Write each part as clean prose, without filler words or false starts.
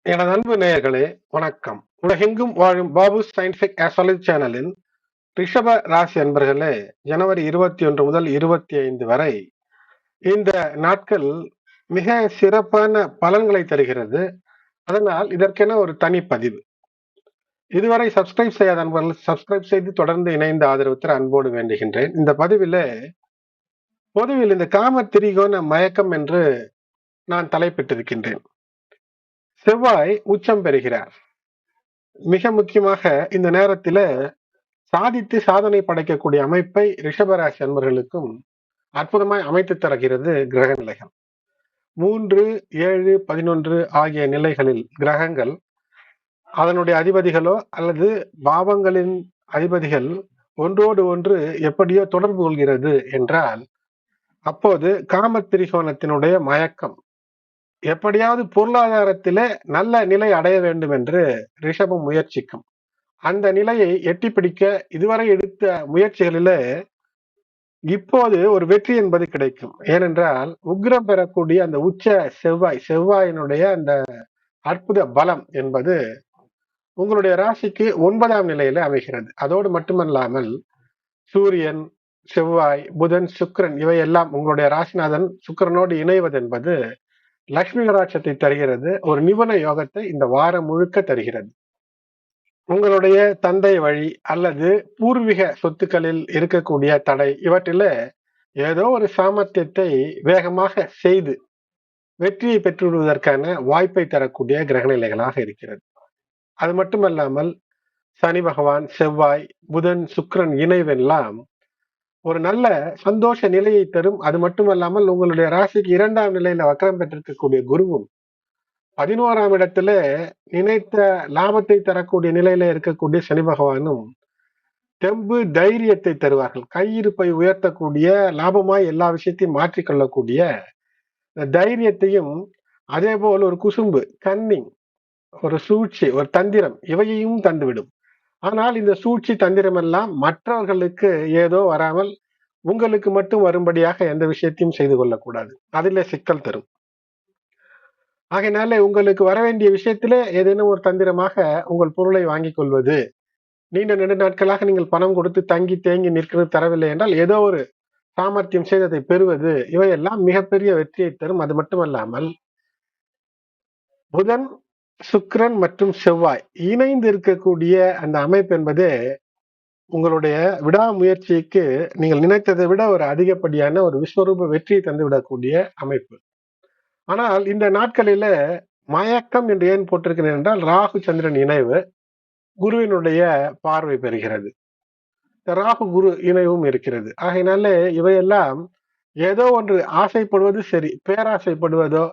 எனது அன்பு நேயர்களே, வணக்கம். உலகெங்கும் வாழும் பாபு சயின்டிபிக் ஆஸ்ட்ராலஜி சேனலின் ரிஷப ராசி அன்பர்களே, ஜனவரி 21 முதல் 25 வரை இந்த நாட்கள் மிக சிறப்பான பலன்களை தருகிறது. அதனால் இதற்கென ஒரு தனி பதிவு. இதுவரை சப்ஸ்கிரைப் செய்யாத அன்பர்கள் சப்ஸ்கிரைப் செய்து தொடர்ந்து இணைந்து ஆதரவு தர அன்போடு வேண்டுகின்றேன். இந்த பதிவிலே பொதுவில் இந்த காம திரிகோண மயக்கம் என்று நான் தலைப்பிட்டிருக்கின்றேன். செவ்வாய் உச்சம் பெறுகிறார். மிக முக்கியமாக இந்த நேரத்தில சாதித்து சாதனை படைக்கக்கூடிய அமைப்பை ரிஷபராசி அன்பர்களுக்கும் அற்புதமாய் அமைத்து தருகிறது கிரக நிலைகள். 3, 7, 11 ஆகிய நிலைகளில் கிரகங்கள் அதனுடைய அதிபதிகளோ அல்லது பாவங்களின் அதிபதிகள் ஒன்றோடு ஒன்று எப்படியோ தொடர்பு கொள்கிறது என்றால், அப்போது காம திரிகோணத்தினுடைய மயக்கம் எப்படியாவது பொருளாதாரத்திலே நல்ல நிலை அடைய வேண்டும் என்று ரிஷபம் முயற்சிக்கும். அந்த நிலையை எட்டி பிடிக்க இதுவரை எடுத்த முயற்சிகளிலே இப்போது ஒரு வெற்றி என்பது கிடைக்கும். ஏனென்றால் உக்கிரம் பெறக்கூடிய அந்த உச்ச செவ்வாயினுடைய அந்த அற்புத பலம் என்பது உங்களுடைய ராசிக்கு 9ஆம் நிலையில அமைகிறது. அதோடு மட்டுமல்லாமல் சூரியன், செவ்வாய், புதன், சுக்கிரன் இவையெல்லாம் உங்களுடைய ராசிநாதன் சுக்கிரனோடு இணைவது என்பது லட்சுமி கடாட்சத்தை தருகிறது. ஒரு நிபுண யோகத்தை இந்த வாரம் முழுக்க தருகிறது. உங்களுடைய தந்தை வழி அல்லது பூர்வீக சொத்துக்களில் இருக்கக்கூடிய தடை இவற்றில ஏதோ ஒரு சாமர்த்தியத்தை வேகமாக செய்து வெற்றியை பெற்றுவிடுவதற்கான வாய்ப்பை தரக்கூடிய கிரகநிலைகளாக இருக்கிறது. அது மட்டுமல்லாமல் சனி பகவான், செவ்வாய், புதன், சுக்கிரன் இணைவெல்லாம் ஒரு நல்ல சந்தோஷ நிலையை தரும். அது மட்டுமல்லாமல் உங்களுடைய ராசிக்கு 2ஆம் நிலையில வக்கரம் பெற்றிருக்கக்கூடிய குருவும் 11ஆம் இடத்துல நினைத்த லாபத்தை தரக்கூடிய நிலையில இருக்கக்கூடிய சனி பகவானும் தெம்பு தைரியத்தை தருவார்கள். கையிருப்பை உயர்த்தக்கூடிய, லாபமாய் எல்லா விஷயத்தையும் மாற்றிக்கொள்ளக்கூடிய தைரியத்தையும், அதே போல் ஒரு குசும்பு, கன்னிங், ஒரு சூழ்ச்சி, ஒரு தந்திரம் இவையையும் தந்துவிடும். ஆனால் இந்த சூழ்ச்சி தந்திரம் எல்லாம் மற்றவர்களுக்கு ஏதோ வராமல் உங்களுக்கு மட்டும் வரும்படியாக எந்த விஷயத்தையும் செய்து கொள்ளக்கூடாது. அதிலே சிக்கல் தரும். ஆகையினாலே உங்களுக்கு வர வேண்டிய விஷயத்திலே ஏதேனும் ஒரு தந்திரமாக உங்கள் பொருளை வாங்கிக் கொள்வது, நீண்ட நெடு நாட்களாக நீங்கள் பணம் கொடுத்து தங்கி தேங்கி நிற்கிறது தரவில்லை என்றால் ஏதோ ஒரு சாமர்த்தியம் செய்து அதை பெறுவது, இவையெல்லாம் மிகப்பெரிய வெற்றியை தரும். அது மட்டுமல்லாமல் புதன், சுக்கிரன் மற்றும் செவ்வாய் இணைந்து இருக்கக்கூடிய அந்த அமைப்பு என்பது உங்களுடைய விடாமுயற்சிக்கு நீங்கள் நினைத்ததை விட ஒரு அதிகப்படியான ஒரு விஸ்வரூப வெற்றியை தந்துவிடக்கூடிய அமைப்பு. ஆனால் இந்த நாட்களில மயக்கம் என்று ஏன் போட்டிருக்கிறேன் என்றால், ராகு சந்திரன் இணைவு குருவினுடைய பார்வை பெறுகிறது. ராகு குரு இணைவும் இருக்கிறது. ஆகையினாலே இவையெல்லாம் ஏதோ ஒன்று ஆசைப்படுவது சரி, பேராசைப்படுவதோ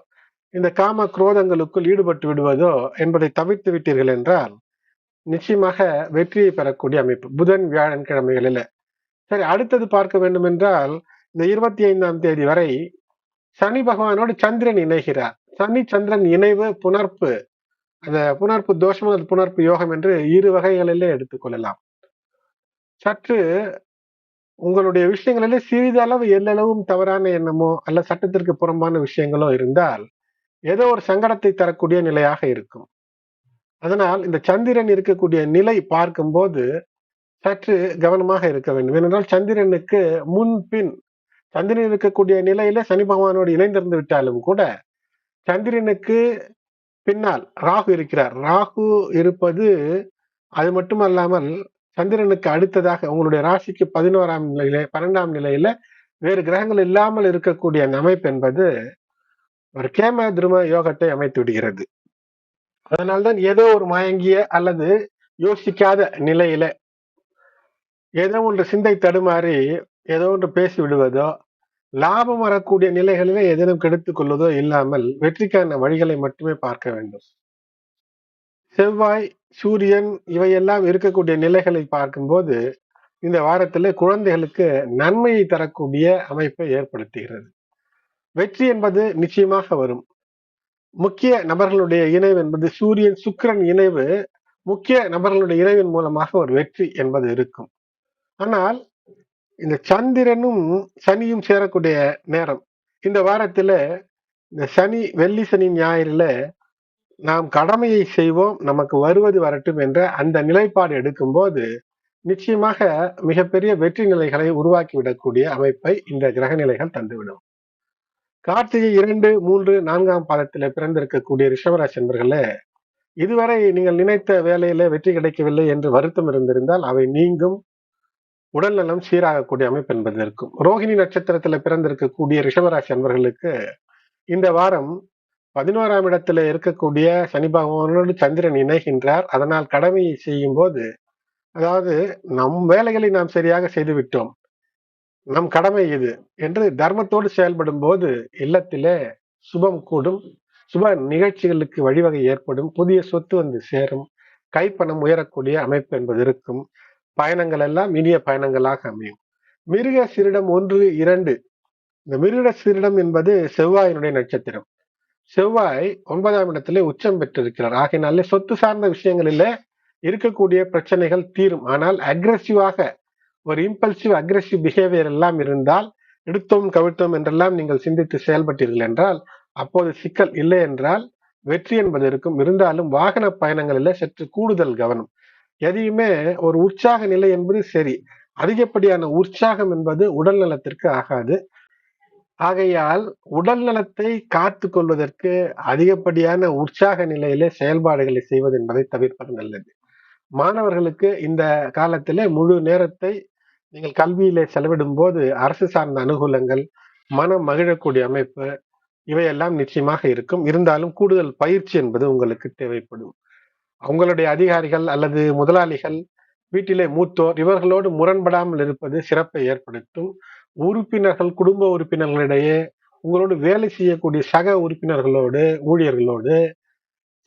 இந்த காம குரோதங்களுக்குள் ஈடுபட்டு விடுவதோ என்பதை தவிர்த்து விட்டீர்கள் என்றால் நிச்சயமாக வெற்றியை பெறக்கூடிய அமைப்பு புதன் வியாழன் கிழமைகளில. சரி, அடுத்தது பார்க்க வேண்டும் என்றால் இந்த 25ஆம் தேதி வரை சனி பகவானோடு சந்திரன் இணைகிறார். சனி சந்திரன் இணைவு புணர்ப்பு, அந்த புணர்ப்பு தோஷம் அல்லது புணர்ப்பு யோகம் என்று இரு வகைகளிலே எடுத்துக்கொள்ளலாம். சற்று உங்களுடைய விஷயங்களிலே சிறிதளவு எல்லளவும் தவறான எண்ணமோ அல்ல சட்டத்திற்கு புறம்பான விஷயங்களோ இருந்தால் ஏதோ ஒரு சங்கடத்தை தரக்கூடிய நிலையாக இருக்கும். அதனால் இந்த சந்திரன் இருக்கக்கூடிய நிலை பார்க்கும்போது சற்று கவனமாக இருக்க வேண்டும். ஏனென்றால் சந்திரனுக்கு முன்பின் சந்திரன் இருக்கக்கூடிய நிலையில சனி பகவானோடு இணைந்திருந்து விட்டாலும் கூட சந்திரனுக்கு பின்னால் ராகு இருக்கிறார். ராகு இருப்பது அது மட்டுமல்லாமல் சந்திரனுக்கு அடுத்ததாக உங்களுடைய ராசிக்கு 11ஆம் நிலையில 12ஆம் நிலையில வேறு கிரகங்கள் இல்லாமல் இருக்கக்கூடிய அந்த அமைப்பு என்பது ஒரு கேம துரும யோகத்தை அமைத்து விடுகிறது. அதனால்தான் ஏதோ ஒரு மயங்கிய அல்லது யோசிக்காத நிலையில ஏதோ ஒன்று சிந்தை தடுமாறி ஏதோ ஒன்று பேசி விடுவதோ, லாபம் வரக்கூடிய நிலைகளிலே ஏதேனும் கெடுத்துக் கொள்வதோ இல்லாமல் வெற்றிக்கான வழிகளை மட்டுமே பார்க்க வேண்டும். செவ்வாய், சூரியன் இவையெல்லாம் இருக்கக்கூடிய நிலைகளை பார்க்கும்போது இந்த வாரத்திலே குழந்தைகளுக்கு நன்மையை தரக்கூடிய அமைப்பை ஏற்படுத்துகிறது. வெற்றி என்பது நிச்சயமாக வரும். முக்கிய நபர்களுடைய இணைவு என்பது சூரியன் சுக்கிரன் இணைவு, முக்கிய நபர்களுடைய இணைவின் மூலமாக ஒரு வெற்றி என்பது இருக்கும். ஆனால் இந்த சந்திரனும் சனியும் சேரக்கூடிய நேரம் இந்த வாரத்துல இந்த சனி, வெள்ளி, சனி, ஞாயிறுல நாம் கடமையை செய்வோம், நமக்கு வருவது வரட்டும் என்ற அந்த நிலைப்பாடு எடுக்கும்போது நிச்சயமாக மிகப்பெரிய வெற்றி நிலைகளை உருவாக்கிவிடக்கூடிய அமைப்பை இந்த கிரக நிலைகள் தந்துவிடும். கார்த்திகை 2, 3, 4ஆம் பாதத்திலே பிறந்திருக்கக்கூடிய ரிஷபராசி என்பர்களே, இதுவரை நீங்கள் நினைத்த வேலையில வெற்றி கிடைக்கவில்லை என்று வருத்தம் இருந்திருந்தால் அவை நீங்கும். உடல்நலம் சீராகக்கூடிய அமைப்பு என்பது இருக்கும். ரோகிணி நட்சத்திரத்துல பிறந்திருக்கக்கூடிய ரிஷபராசி அன்பர்களுக்கு இந்த வாரம் 11ஆம் இடத்துல இருக்கக்கூடிய சனி பகவானோடு சந்திரன் இணைகின்றார். அதனால் கடமையை செய்யும் போது, அதாவது நம் வேலைகளை நாம் சரியாக செய்து விட்டோம், நம் கடமை இது என்று தர்மத்தோடு செயல்படும் போது இல்லத்திலே சுபம் கூடும், சுப நிகழ்ச்சிகளுக்கு வழிவகை ஏற்படும், புதிய சொத்து வந்து சேரும், கைப்பணம் உயரக்கூடிய அமைப்பு என்பது இருக்கும். பயணங்கள் எல்லாம் இனிய பயணங்களாக அமையும். மிருக சிரிடம் 1, 2, இந்த மிருக சிரிடம் என்பது செவ்வாயினுடைய நட்சத்திரம். செவ்வாய் 9ஆம் இடத்திலே உச்சம் பெற்றிருக்கிறார். ஆகையினாலே சொத்து சார்ந்த விஷயங்களில இருக்கக்கூடிய பிரச்சனைகள் தீரும். ஆனால் அக்ரெசிவாக ஒரு இம்பல்சிவ் அக்ரெசிவ் பிஹேவியர் எல்லாம் இருந்தால், எடுத்தோம் கவிழ்த்தோம் என்றெல்லாம் நீங்கள் சிந்தித்து செயல்பட்டீர்கள் என்றால் அப்போது சிக்கல் இல்லை என்றால் வெற்றி என்பது இருக்கும். இருந்தாலும் வாகன பயணங்களில சற்று கூடுதல் கவனம். எதையுமே ஒரு உற்சாக நிலை என்பது சரி, அதிகப்படியான உற்சாகம் என்பது உடல் நலத்திற்கு ஆகாது. ஆகையால் உடல் நலத்தை காத்து கொள்வதற்கு அதிகப்படியான உற்சாக நிலையிலே செயல்பாடுகளை செய்வது என்பதை தவிர்ப்பது நல்லது. மாணவர்களுக்கு இந்த காலத்திலே முழு நேரத்தை நீங்கள் கல்வியிலே செலவிடும் போது அரசு சார்ந்த அனுகூலங்கள், மனம் மகிழக்கூடிய அமைப்பு, இவையெல்லாம் நிச்சயமாக இருக்கும். இருந்தாலும் கூடுதல் பயிற்சி என்பது உங்களுக்கு தேவைப்படும். உங்களுடைய அதிகாரிகள் அல்லது முதலாளிகள், வீட்டிலே மூத்தோர் இவர்களோடு முரண்படாமல் இருப்பது சிறப்பை ஏற்படுத்தும். உறுப்பினர்கள், குடும்ப உறுப்பினர்களிடையே உங்களோடு வேலை செய்யக்கூடிய சக உறுப்பினர்களோடு, ஊழியர்களோடு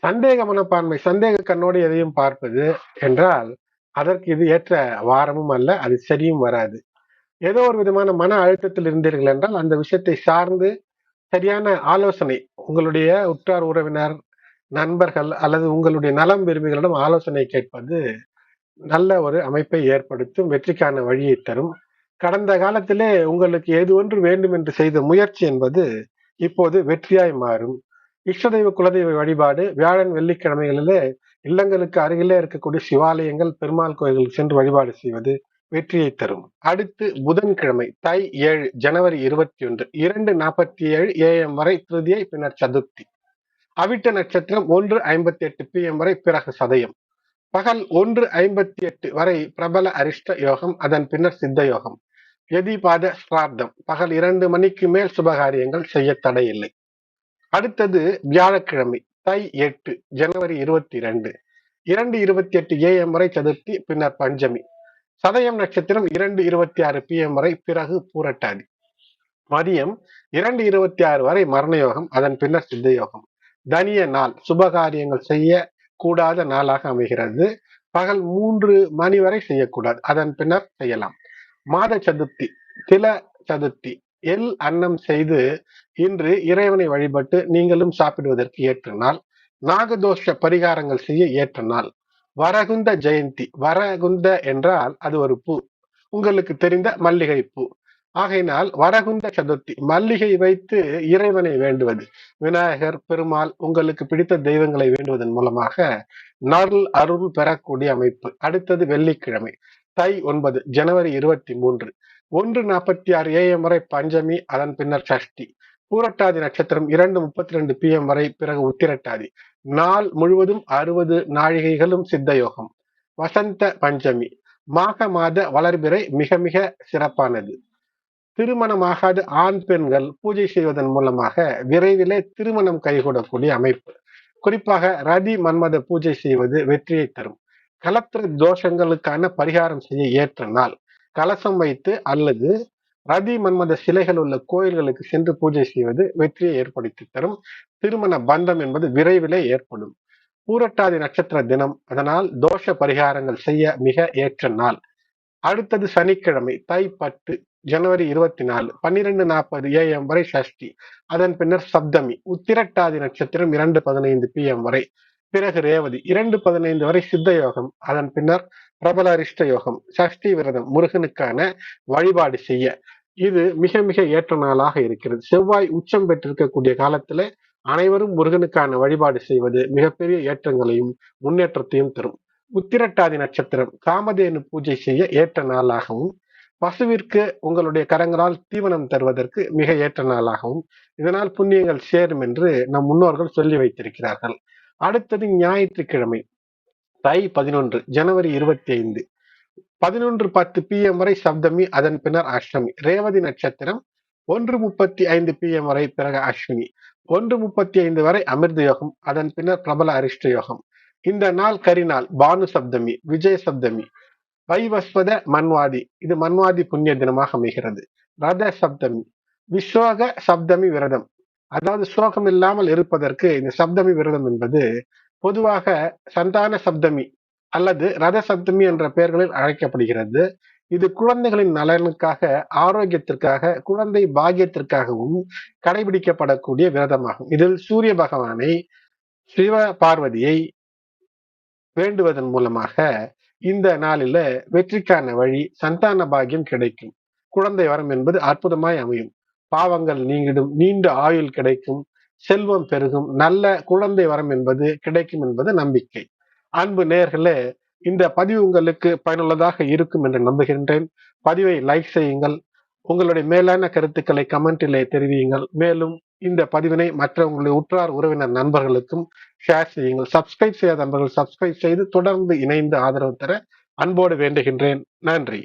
சந்தேக மனப்பான்மை, சந்தேக கண்ணோடு எதையும் பார்ப்பது என்றால் அதற்கு இது ஏற்ற வாரமும் அல்ல, அது சரியும் வராது. ஏதோ ஒரு விதமான மன அழுத்தத்தில் இருந்தீர்கள் என்றால் அந்த விஷயத்தை சார்ந்து சரியான ஆலோசனை, உங்களுடைய உற்றார் உறவினர், நண்பர்கள் அல்லது உங்களுடைய நலம் விரும்பிகளிடம் ஆலோசனை கேட்பது நல்ல ஒரு அமைப்பை ஏற்படுத்தும், வெற்றிக்கான வழியை தரும். கடந்த காலத்திலே உங்களுக்கு ஏது ஒன்று வேண்டும் என்று செய்த முயற்சி என்பது இப்போது வெற்றியாய் மாறும். இஷ்டதெய்வ குலதெய்வ வழிபாடு வியாழன் வெள்ளிக்கிழமைகளிலே இல்லங்களுக்கு அருகிலே இருக்கக்கூடிய சிவாலயங்கள், பெருமாள் கோயில்களுக்கு சென்று வழிபாடு செய்வது வெற்றியை தரும். அடுத்து புதன்கிழமை தை 7 ஜனவரி 21 2:47 AM வரை திருதியை, பின்னர் சதுர்த்தி. அவிட்ட நட்சத்திரம் 1:58 PM வரை, பிறகு சதயம். பகல் 1:58 வரை பிரபல அரிஷ்ட யோகம், அதன் பின்னர் சித்த யோகம். எதிபாத ஸ்ரார்த்தம். பகல் 2 மணிக்கு மேல் சுபகாரியங்கள் செய்ய தடை இல்லை. அடுத்தது வியாழக்கிழமை தை 8 ஜனவரி 22 2:28 AM வரை சதுர்த்தி, பின்னர் பஞ்சமி. சதயம் நட்சத்திரம் 2:26 PM வரை, பிறகு பூரட்டாதி. மதியம் 2:26 வரை மரண யோகம், அதன் பின்னர் சித்த யோகம். தனிய நாள், சுபகாரியங்கள் செய்ய கூடாத நாளாக அமைகிறது. பகல் 3 மணி வரை செய்யக்கூடாது, அதன் பின்னர் செய்யலாம். மாத சதுர்த்தி, தில சதுர்த்தி, எள் அன்னம் செய்து இன்று இறைவனை வழிபட்டு நீங்களும் சாப்பிடுவதற்கு ஏற்ற நாள். நாகதோஷ பரிகாரங்கள் செய்ய ஏற்ற நாள். வரகுந்த ஜெயந்தி. வரகுந்த என்றால் அது ஒரு பூ, உங்களுக்கு தெரிந்த மல்லிகை பூ. ஆகையினால் வரகுந்த சதுர்த்தி, மல்லிகை வைத்து இறைவனை வேண்டுவது, விநாயகர், பெருமாள், உங்களுக்கு பிடித்த தெய்வங்களை வேண்டுவதன் மூலமாக நருள் அருள் பெறக்கூடிய அமைப்பு. அடுத்தது வெள்ளிக்கிழமை தை 9 ஜனவரி 23 1:46 AM வரை பஞ்சமி, அதன் பின்னர் சஷ்டி. பூரட்டாதி நட்சத்திரம் 2:32 PM வரை, பிறகு உத்திரட்டாதி. நாள் முழுவதும் 60 நாழிகைகளும் சித்த யோகம். வசந்த பஞ்சமி. மாக மாத வளர்பிறை மிக மிக சிறப்பானது. திருமணமாகாத ஆண் பெண்கள் பூஜை செய்வதன் மூலமாக விரைவிலே திருமணம் கைகூடக்கூடிய அமைப்பு. குறிப்பாக ரதி மன்மத பூஜை செய்வது வெற்றியை தரும். கலத்திர தோஷங்களுக்கான பரிகாரம் செய்ய ஏற்ற நாள். கலசம் வைத்து அல்லது ரதி மன்மத சிலைகள் உள்ள கோயில்களுக்கு சென்று பூஜை செய்வது வெற்றியை ஏற்படுத்தி தரும். திருமண பந்தம் என்பது விரைவிலே ஏற்படும். பூரட்டாதி நட்சத்திர தினம், அதனால் தோஷ பரிகாரங்கள் செய்ய மிக ஏற்ற நாள். அடுத்தது சனிக்கிழமை தை 10 ஜனவரி 24 12:40 AM வரை சஷ்டி, அதன் பின்னர் சப்தமி. உத்திரட்டாதி நட்சத்திரம் 2:15 PM வரை, பிறகு ரேவதி. 2:15 வரை சித்த யோகம், அதன் பின்னர் பிரபல அரிஷ்ட யோகம். சஷ்டி விரதம், முருகனுக்கான வழிபாடு செய்ய இது மிக மிக ஏற்ற நாளாக இருக்கிறது. செவ்வாய் உச்சம் பெற்றிருக்கக்கூடிய காலத்துல அனைவரும் முருகனுக்கான வழிபாடு செய்வது மிகப்பெரிய ஏற்றங்களையும் முன்னேற்றத்தையும் தரும். உத்திரட்டாதி நட்சத்திரம் காமதேனு பூஜை செய்ய ஏற்ற நாளாகவும், பசுவிற்கு உங்களுடைய கரங்களால் தீவனம் தருவதற்கு மிக ஏற்ற நாளாகவும், இதனால் புண்ணியங்கள் சேரும் என்று நம் முன்னோர்கள் சொல்லி வைத்திருக்கிறார்கள். அடுத்தது ஞாயிற்றுக்கிழமை தை 11 ஜனவரி 25 11:10 PM வரை சப்தமி, அதன் பின்னர் அஷ்டமி. ரேவதி நட்சத்திரம் 1:35 PM வரை, பிறகு அஸ்வினி. 1:35 வரை அமிர்த யோகம், அதன் பின்னர் பிரபல அரிஷ்ட யோகம். இந்த நாள் கரிநாள், பானு சப்தமி, விஜய சப்தமி, வைவஸ்வத மன்வாதி, இது மன்வாதி புண்ணிய தினமாக அமைகிறது. ரத சப்தமி, விஸ்வக சப்தமி விரதம், அதாவது சோகம் இல்லாமல் இருப்பதற்கு இந்த சப்தமி விரதம் என்பது பொதுவாக சந்தான சப்தமி அல்லது ரத சப்தமி என்ற பெயர்களில் அழைக்கப்படுகிறது. இது குழந்தைகளின் நலனுக்காக, ஆரோக்கியத்திற்காக, குழந்தை பாக்கியத்திற்காகவும் கடைபிடிக்கப்படக்கூடிய விரதமாகும். இதில் சூரிய பகவானை, சிவ பார்வதியை வேண்டுவதன் மூலமாக இந்த நாளில வெற்றிக்கான வழி, சந்தான பாக்கியம் கிடைக்கும். குழந்தை வரம் என்பது அற்புதமாய் அமையும். பாவங்கள் நீங்கிடும், நீண்ட ஆயுள் கிடைக்கும், செல்வம் பெருகும், நல்ல குழந்தை வரம் என்பது கிடைக்கும் என்பது நம்பிக்கை. அன்பு நேயர்களே, இந்த பதிவு உங்களுக்கு பயனுள்ளதாக இருக்கும் என்று நம்புகின்றேன். பதிவை லைக் செய்யுங்கள். உங்களுடைய மேலான கருத்துக்களை கமெண்டிலே தெரிவியுங்கள். மேலும் இந்த பதிவினை மற்ற உங்களுடைய உற்றார் உறவினர் நண்பர்களுக்கும் ஷேர் செய்யுங்கள். சப்ஸ்கிரைப் செய்யாத நண்பர்கள் சப்ஸ்கிரைப் செய்து தொடர்ந்து இணைந்து ஆதரவு தர அன்போடு வேண்டுகின்றேன். நன்றி.